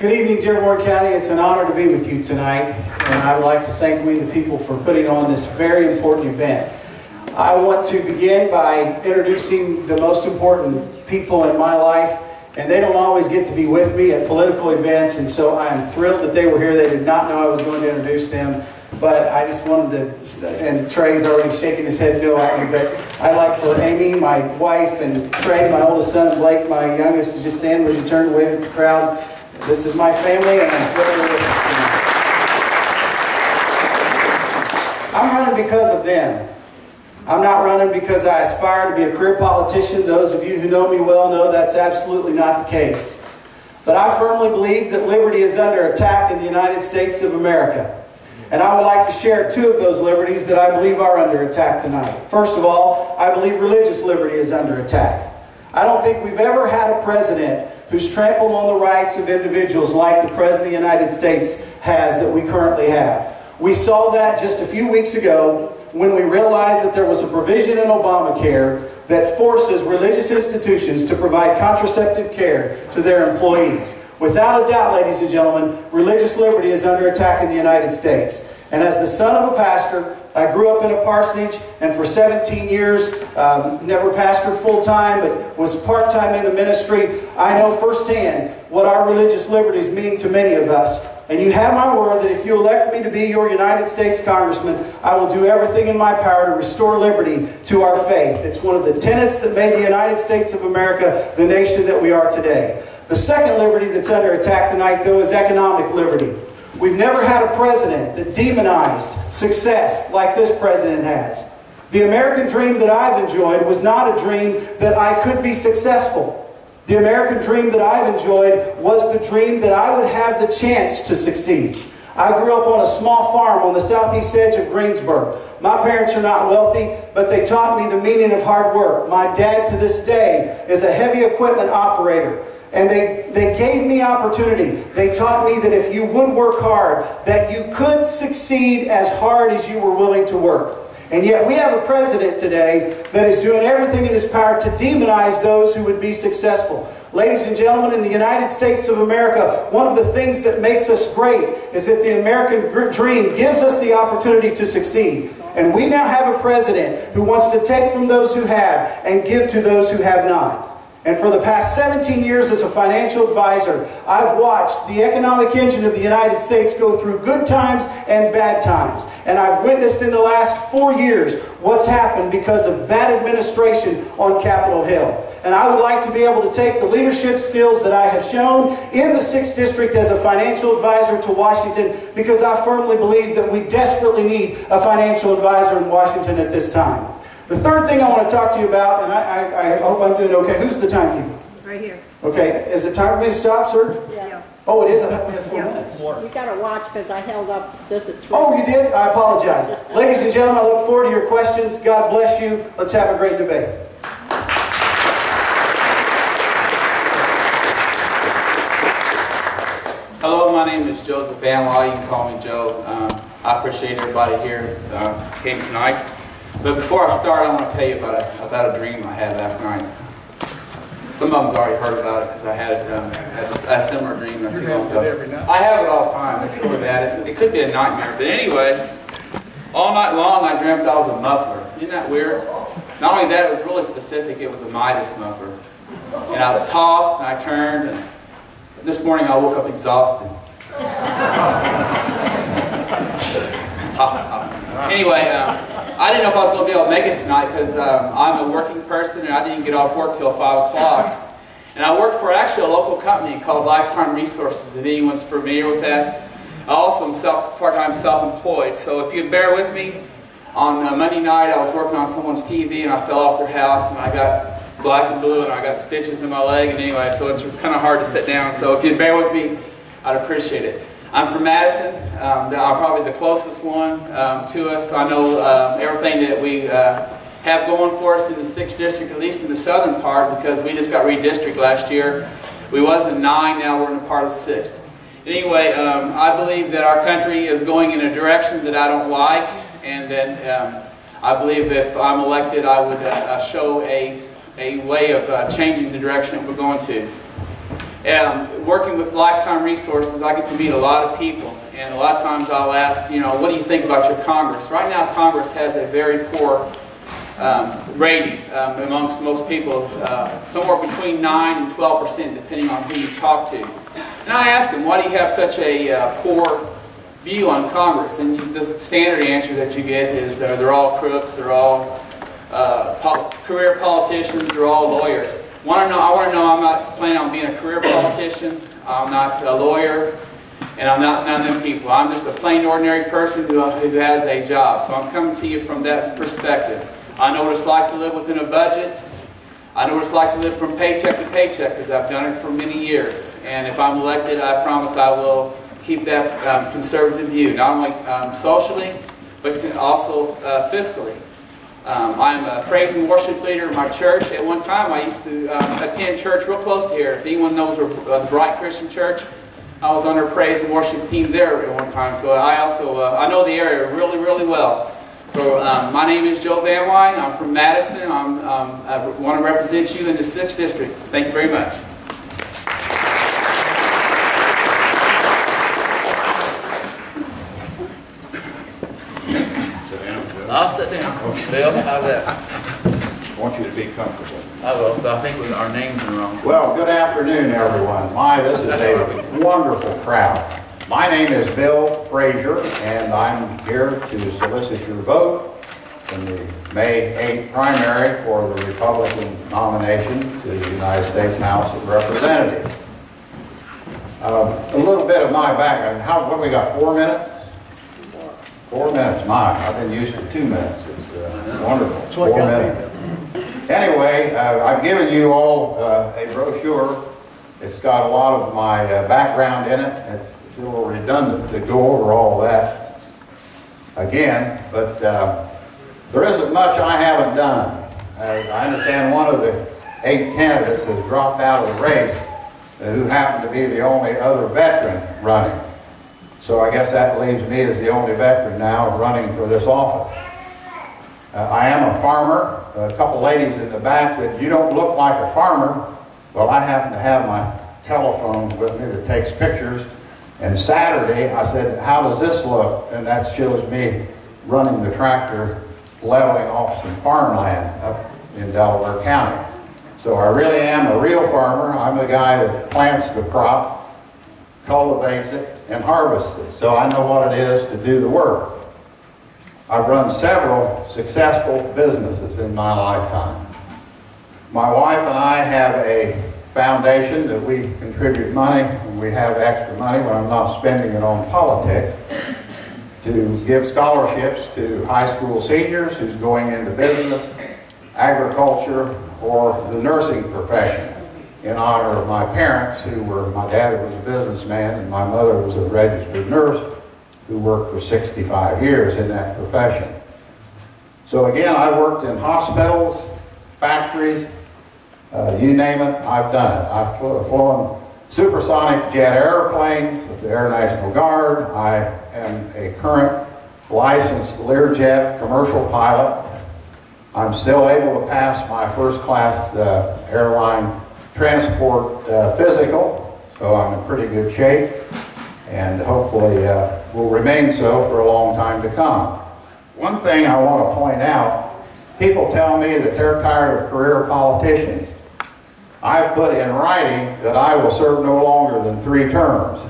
Good evening, Dearborn County. It's an honor to be with you tonight, and I would like to thank we the people for putting on this very important event. I want to begin by introducing the most important people in my life, and they don't always get to be with me at political events, and so I am thrilled that they were here. They did not know I was going to introduce them, but I just wanted to, and Trey's already shaking his head no at me, but I'd like for Amy, my wife, and Trey, my oldest son, and Blake, my youngest, to just stand. Would you turn and wave at the crowd? This is my family, and I'm thrilled to witness tonight. I'm running because of them. I'm not running because I aspire to be a career politician. Those of you who know me well know that's absolutely not the case. But I firmly believe that liberty is under attack in the United States of America. And I would like to share two of those liberties that I believe are under attack tonight. First of all, I believe religious liberty is under attack. I don't think we've ever had a president who's trampled on the rights of individuals like the President of the United States has that we currently have. We saw that just a few weeks ago when we realized that there was a provision in Obamacare that forces religious institutions to provide contraceptive care to their employees. Without a doubt, ladies and gentlemen, religious liberty is under attack in the United States. And as the son of a pastor, I grew up in a parsonage, and for 17 years, never pastored full-time, but was part-time in the ministry. I know firsthand what our religious liberties mean to many of us. And you have my word that if you elect me to be your United States Congressman, I will do everything in my power to restore liberty to our faith. It's one of the tenets that made the United States of America the nation that we are today. The second liberty that's under attack tonight, though, is economic liberty. We've never had a president that demonized success like this president has. The American dream that I've enjoyed was not a dream that I could be successful. The American dream that I've enjoyed was the dream that I would have the chance to succeed. I grew up on a small farm on the southeast edge of Greensboro. My parents are not wealthy, but they taught me the meaning of hard work. My dad to this day is a heavy equipment operator. And they gave me opportunity. They taught me that if you would work hard, that you could succeed as hard as you were willing to work. And yet we have a president today that is doing everything in his power to demonize those who would be successful. Ladies and gentlemen, in the United States of America, one of the things that makes us great is that the American dream gives us the opportunity to succeed. And we now have a president who wants to take from those who have and give to those who have not. And for the past 17 years as a financial advisor, I've watched the economic engine of the United States go through good times and bad times. And I've witnessed in the last 4 years what's happened because of bad administration on Capitol Hill. And I would like to be able to take the leadership skills that I have shown in the 6th District as a financial advisor to Washington, because I firmly believe that we desperately need a financial advisor in Washington at this time. The third thing I want to talk to you about, and I hope I'm doing okay. Who's the timekeeper? Right here. Okay. Is it time for me to stop, sir? Yeah. Oh, it is? I thought we had 4 minutes. You got to watch because I held up this at 3. Oh, you did? I apologize. Ladies and gentlemen, I look forward to your questions. God bless you. Let's have a great debate. Hello, my name is Joseph Vanlaw. You can call me Joe. I appreciate everybody here came tonight. But before I start, I want to tell you about a dream I had last night. Some of them's already heard about it because I had a similar dream not too long ago. I have it all the time. It's really bad. It could be a nightmare. But anyway, all night long I dreamt I was a muffler. Isn't that weird? Not only that, it was really specific. It was a Midas muffler. And I was tossed and I turned. And this morning I woke up exhausted. Anyway, I didn't know if I was going to be able to make it tonight because I'm a working person and I didn't get off work till 5 o'clock. And I work for actually a local company called Lifetime Resources, if anyone's familiar with that. I also am part-time self-employed. So if you'd bear with me, on Monday night I was working on someone's TV and I fell off their house and I got black and blue and I got stitches in my leg. And anyway, so it's kind of hard to sit down. So if you'd bear with me, I'd appreciate it. I'm from Madison. I'm probably the closest one to us. I know everything that we have going for us in the 6th District, at least in the southern part, because we just got redistricted last year. We was in 9, now we're in a part of the 6th. Anyway, I believe that our country is going in a direction that I don't like, and that I believe if I'm elected, I would show a way of changing the direction that we're going to. Working with Lifetime Resources, I get to meet a lot of people, and a lot of times I'll ask, you know, what do you think about your Congress? Right now, Congress has a very poor rating amongst most people, somewhere between 9 and 12%, depending on who you talk to. And I ask them, why do you have such a poor view on Congress? And the standard answer that you get is they're all crooks, they're all career politicians, they're all lawyers. I want to know I'm not planning on being a career politician, I'm not a lawyer, and I'm not none of them people. I'm just a plain ordinary person who has a job. So I'm coming to you from that perspective. I know what it's like to live within a budget. I know what it's like to live from paycheck to paycheck because I've done it for many years. And if I'm elected, I promise I will keep that conservative view, not only socially, but also fiscally. I'm a praise and worship leader in my church. At one time, I used to attend church real close to here. If anyone knows the Bright Christian Church, I was on their praise and worship team there at one time. So I also I know the area really, really well. So my name is Joe Van Wyne. I'm from Madison. I want to represent you in the 6th District. Thank you very much. I'll sit down. Okay. Bill, how's that? I want you to be comfortable. I will, but I think our names are wrong. Well, good afternoon, everyone. This is a wonderful crowd. My name is Bill Frazier, and I'm here to solicit your vote in the May 8th primary for the Republican nomination to the United States House of Representatives. A little bit of my background. What do we got, 4 minutes? 4 minutes, I've been used to 2 minutes. It's wonderful. 4 minutes. Anyway, I've given you all a brochure. It's got a lot of my background in it. It's a little redundant to go over all that again, but there isn't much I haven't done. I understand one of the 8 candidates has dropped out of the race, who happened to be the only other veteran running. So I guess that leaves me as the only veteran now running for this office. I am a farmer. A couple ladies in the back said, "You don't look like a farmer." Well, I happen to have my telephone with me that takes pictures. And Saturday, I said, "How does this look?" And that shows me running the tractor, leveling off some farmland up in Delaware County. So I really am a real farmer. I'm the guy that plants the crop, cultivates it, and harvests it. So I know what it is to do the work. I've run several successful businesses in my lifetime. My wife and I have a foundation that we contribute money, and we have extra money when I'm not spending it on politics, to give scholarships to high school seniors who's going into business, agriculture, or the nursing profession, in honor of my parents, my dad was a businessman and my mother was a registered nurse who worked for 65 years in that profession. So again, I worked in hospitals, factories, you name it, I've done it. I've flown supersonic jet airplanes with the Air National Guard. I am a current licensed Learjet commercial pilot. I'm still able to pass my first class airline transport physical, so I'm in pretty good shape, and hopefully will remain so for a long time to come. One thing I want to point out, people tell me that they're tired of career politicians. I've put in writing that I will serve no longer than 3 terms.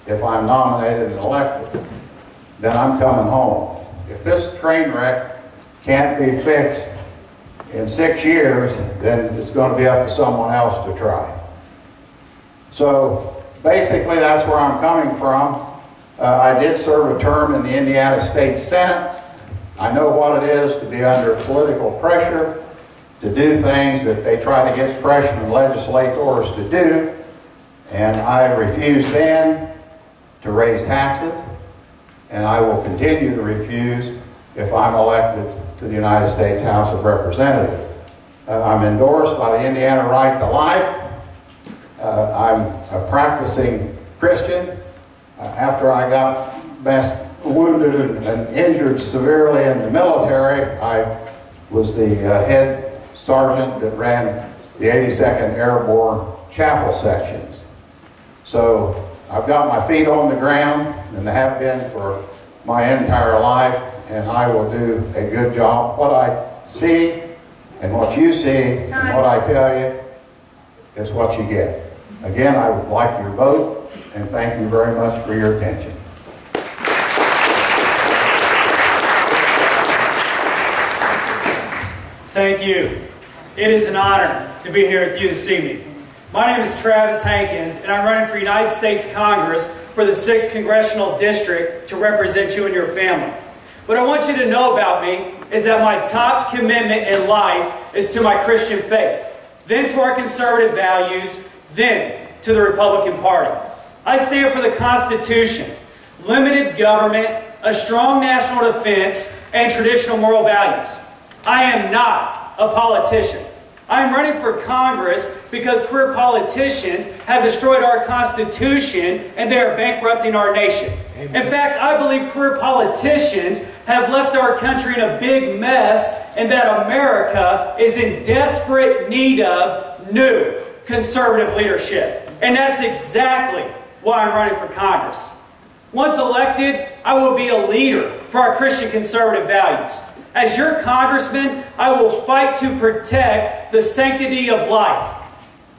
If I'm nominated and elected, then I'm coming home. If this train wreck can't be fixed in 6 years, then it's going to be up to someone else to try. So basically that's where I'm coming from. I did serve a term in the Indiana State Senate. I know what it is to be under political pressure to do things that they try to get freshman legislators to do, and I refused then to raise taxes, and I will continue to refuse if I'm elected to the United States House of Representatives. I'm endorsed by the Indiana Right to Life. I'm a practicing Christian. After I got wounded and injured severely in the military, I was the head sergeant that ran the 82nd Airborne Chapel sections. So I've got my feet on the ground, and have been for my entire life, and I will do a good job. What I see and what you see and what I tell you is what you get. Again, I would like your vote, and thank you very much for your attention. Thank you. It is an honor to be here with you this evening. My name is Travis Hankins, and I'm running for United States Congress for the 6th Congressional District to represent you and your family. What I want you to know about me is that my top commitment in life is to my Christian faith, then to our conservative values, then to the Republican Party. I stand for the Constitution, limited government, a strong national defense, and traditional moral values. I am not a politician. I am running for Congress because career politicians have destroyed our Constitution and they are bankrupting our nation. Amen. In fact, I believe career politicians have left our country in a big mess and that America is in desperate need of new conservative leadership. And that's exactly why I'm running for Congress. Once elected, I will be a leader for our Christian conservative values. As your congressman, I will fight to protect the sanctity of life.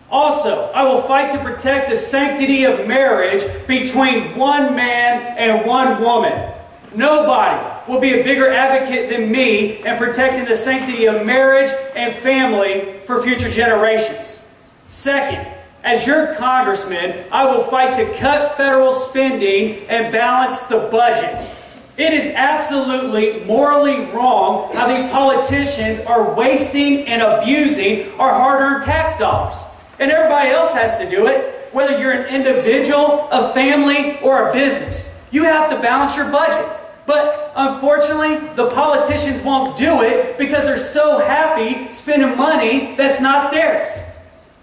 Also, I will fight to protect the sanctity of marriage between one man and one woman. Nobody will be a bigger advocate than me in protecting the sanctity of marriage and family for future generations. Second, as your congressman, I will fight to cut federal spending and balance the budget. It is absolutely morally wrong how these politicians are wasting and abusing our hard-earned tax dollars. And everybody else has to do it, whether you're an individual, a family, or a business. You have to balance your budget. But unfortunately, the politicians won't do it because they're so happy spending money that's not theirs.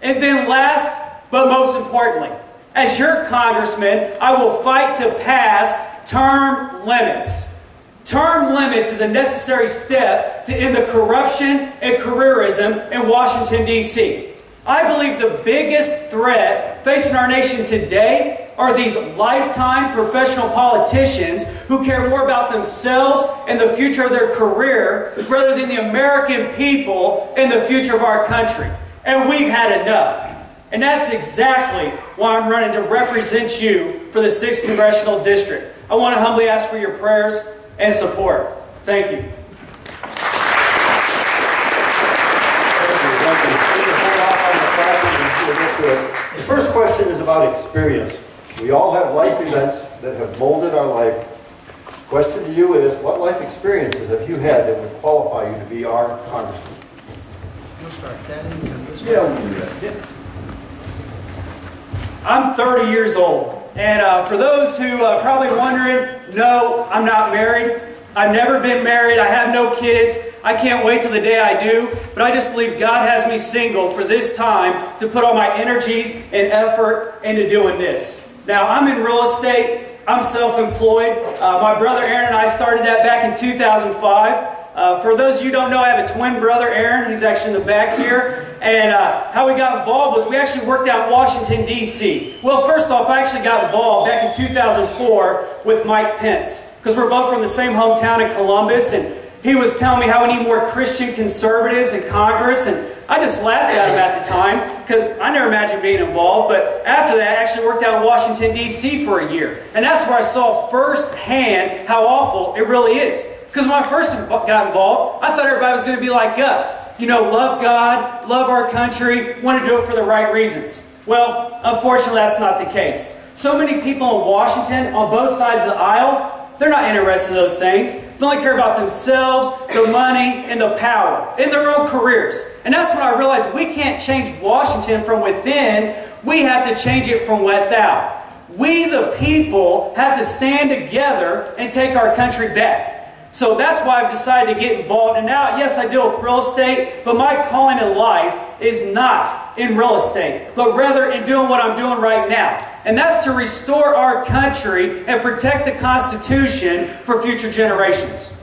And then last, but most importantly, as your congressman, I will fight to pass term limits. Term limits is a necessary step to end the corruption and careerism in Washington, D.C. I believe the biggest threat facing our nation today are these lifetime professional politicians who care more about themselves and the future of their career rather than the American people and the future of our country. And we've had enough. And that's exactly why I'm running to represent you for the 6th Congressional District. I want to humbly ask for your prayers and support. Thank you. The first question is about experience. We all have life events that have molded our life. The question to you is, what life experiences have you had that would qualify you to be our congressman? You'll start that in this Yeah, we'll do that. Yeah. I'm 30 years old. And for those who are probably wondering, no, I'm not married. I've never been married. I have no kids. I can't wait till the day I do. But I just believe God has me single for this time to put all my energies and effort into doing this. Now, I'm in real estate. I'm self-employed. My brother Aaron and I started that back in 2005. For those of you who don't know, I have a twin brother, Aaron. He's actually in the back here. And how we got involved was we actually worked out in Washington, D.C. Well, first off, I actually got involved back in 2004 with Mike Pence, because we're both from the same hometown in Columbus, and he was telling me how we need more Christian conservatives in Congress, and I just laughed at him at the time, because I never imagined being involved. But after that, I actually worked out in Washington, D.C. for a year. And that's where I saw firsthand how awful it really is. Because when I first got involved, I thought everybody was going to be like us. You know, love God, love our country, want to do it for the right reasons. Well, unfortunately, that's not the case. So many people in Washington, on both sides of the aisle, they're not interested in those things. They only care about themselves, the money, and the power, and their own careers. And that's when I realized we can't change Washington from within. We have to change it from without. We, the people, have to stand together and take our country back. So that's why I've decided to get involved. And now, yes, I deal with real estate, but my calling in life is not in real estate, but rather in doing what I'm doing right now. And that's to restore our country and protect the Constitution for future generations.